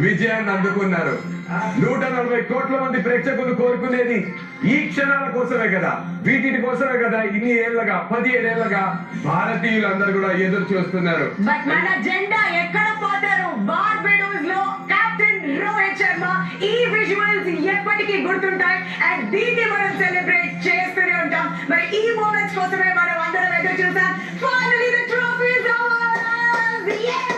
విజయాన్ని అందుకున్నారు. 140 కోట్ల మంది ప్రేక్షకులు కోరుకునేది ఈ క్షణాల కోసమే కదా, వీటి కోసమే కదా ఇన్ని ఏళ్లగా 17 ఏళ్లగా భారతీయులందరూ కూడా ఎదురు చూస్తున్నారు. బట్ మన జెండా ఎక్కడ పోతారు? బార్బేడోస్ లో కెప్టెన్ రోహిత్ శర్మ. ఈ విజువల్స్ ఎప్పటికీ గుర్తుంటాయి అండ్ దీన్ని మనం సెలబ్రేట్ చేస్తూనే ఉంటాం. మరి ఈ మూమెంట్స్ కోసమే మనం అందరం ఎదురు చూసాం. Finally the trophy is ours. yes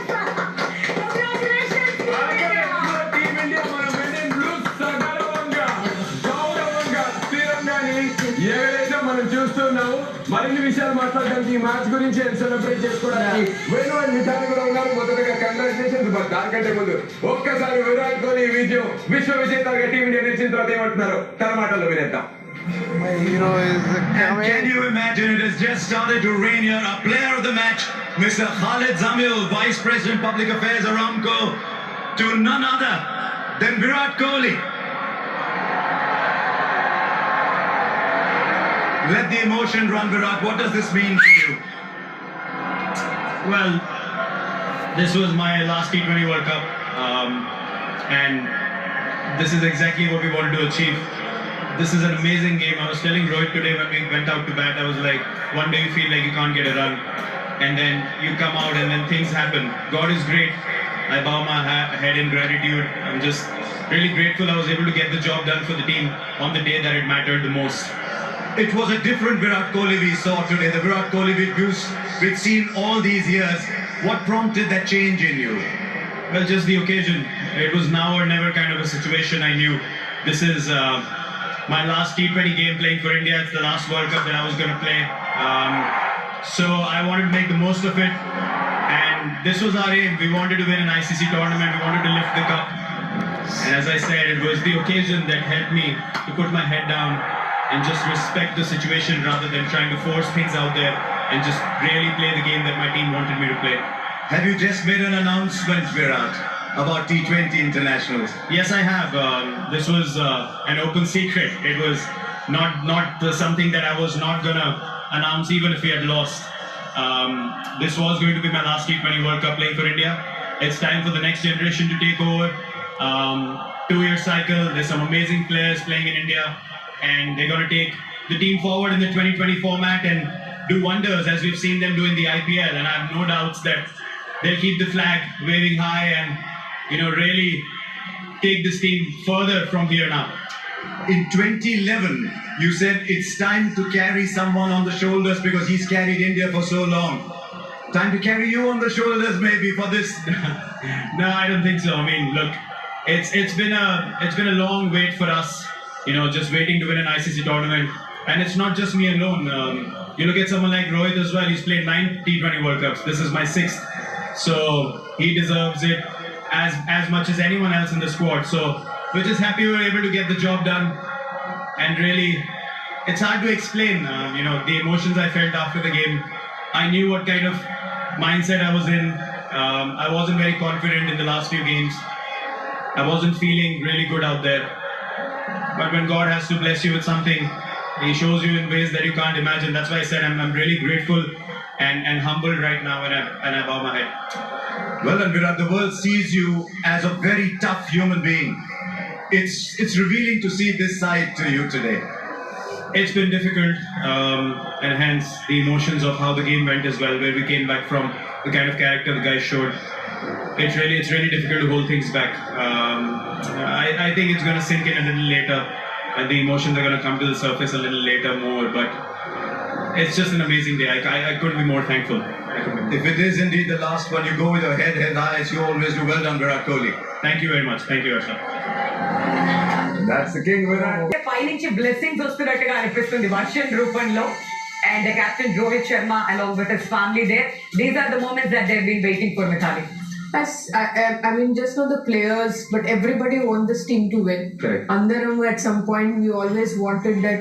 ఏదైతే మనం చూస్తున్నాము. మరిన్ని విషయాలు మాట్లాడడానికి ఈ మ్యాచ్ గురించి సెలబ్రేట్ చేసుకోవడానికి వేణు అండ్ మిథాలి కూడా ఉన్నారు. మొదటగా కంగ్రాచులేషన్స్. దానికంటే ముందు ఒక్కసారి విరాట్ కోహ్లీ విజయం విశ్వ విజేతగా టీమిండియా నిలిచిన తర్వాత ఏమంటున్నారు తన మాటల్లో వినేద్దాం. My hero is coming. Can you imagine? It has just started to rain here. Our player of the match, Mr. Khalid Zamil, Vice President Public Affairs Aramco, to none other than Virat Kohli. Let the emotion run, Virat. What does this mean to you? Well, this was my last T20 World Cup, and this is exactly what we wanted to achieve. This is an amazing game. I was telling Rohit today when we went out to bat, I was like, one day you feel like you can't get a run, and then you come out and then things happen. God is great. I bow my head in gratitude. I'm just really grateful I was able to get the job done for the team on the day that it mattered the most. It was a different Virat Kohli we saw today. The Virat Kohli we've seen all these years. What prompted that change in you? Well, just the occasion. It was now or never kind of a situation. I knew this is my last T20 game playing for India. It's the last World Cup that I was going to play. So I wanted to make the most of it. And this was our aim. We wanted to win an ICC tournament. We wanted to lift the cup. And as I said, it was the occasion that helped me to put my head down and just respect the situation rather than trying to force things out there and just really play the game that my team wanted me to play. Have you just made an announcement, Virat, about T20 internationals? Yes, I have. This was an open secret. It was not something that I was not gonna announce even if we had lost. This was going to be my last T20 World Cup playing for India. It's time for the next generation to take over. 2-year cycle. There's some amazing players playing in India, and they're going to take the team forward in the 2020 format and do wonders as we've seen them do in the IPL. And I have no doubts that they'll keep the flag waving high and, really take this team further from here now. In 2011, you said it's time to carry someone on the shoulders because he's carried India for so long. Time to carry you on the shoulders maybe for this. No, I don't think so. I mean, look, it's been a long wait for us. Just waiting to win an ICC tournament. And it's not just me alone. You look at someone like Rohit as well. He's played 9 T20 World Cups. This is my 6th. So he deserves it as much as anyone else in the squad. So we're just happy we were able to get the job done. And really, it's hard to explain, the emotions I felt after the game. I knew what kind of mindset I was in. I wasn't very confident in the last few games. I wasn't feeling really good out there. But when God has to bless you with something, He shows you in ways that you can't imagine. That's why I said I'm really grateful and humbled right now, and I bow my head. Well, and Virat, the world sees you as a very tough human being. It's revealing to see this side to you today. It's been difficult, and hence the emotions of how the game went as well, where we came back from, the kind of character the guys showed. It's really difficult to hold things back. I think it's going to sink in a little later, and the emotions are going to come to the surface a little later more. But it's just an amazing day. I couldn't be more thankful. If it is indeed the last one, you go with your head held high as you always do. Well done, Virat Kohli. Thank you very much. Thank you, Ashraf. That's the king Virat. పై నుంచి blessings వస్తున్నట్టుగా అనిపిస్తుంది వర్షం రూపంలో. And Captain Rohit Sharma along with his family there. These are the moments that they've been waiting for, Mithali. As I mean, just not the players, but everybody wants this team to win. Correct. Andaram, at some point, we always wanted that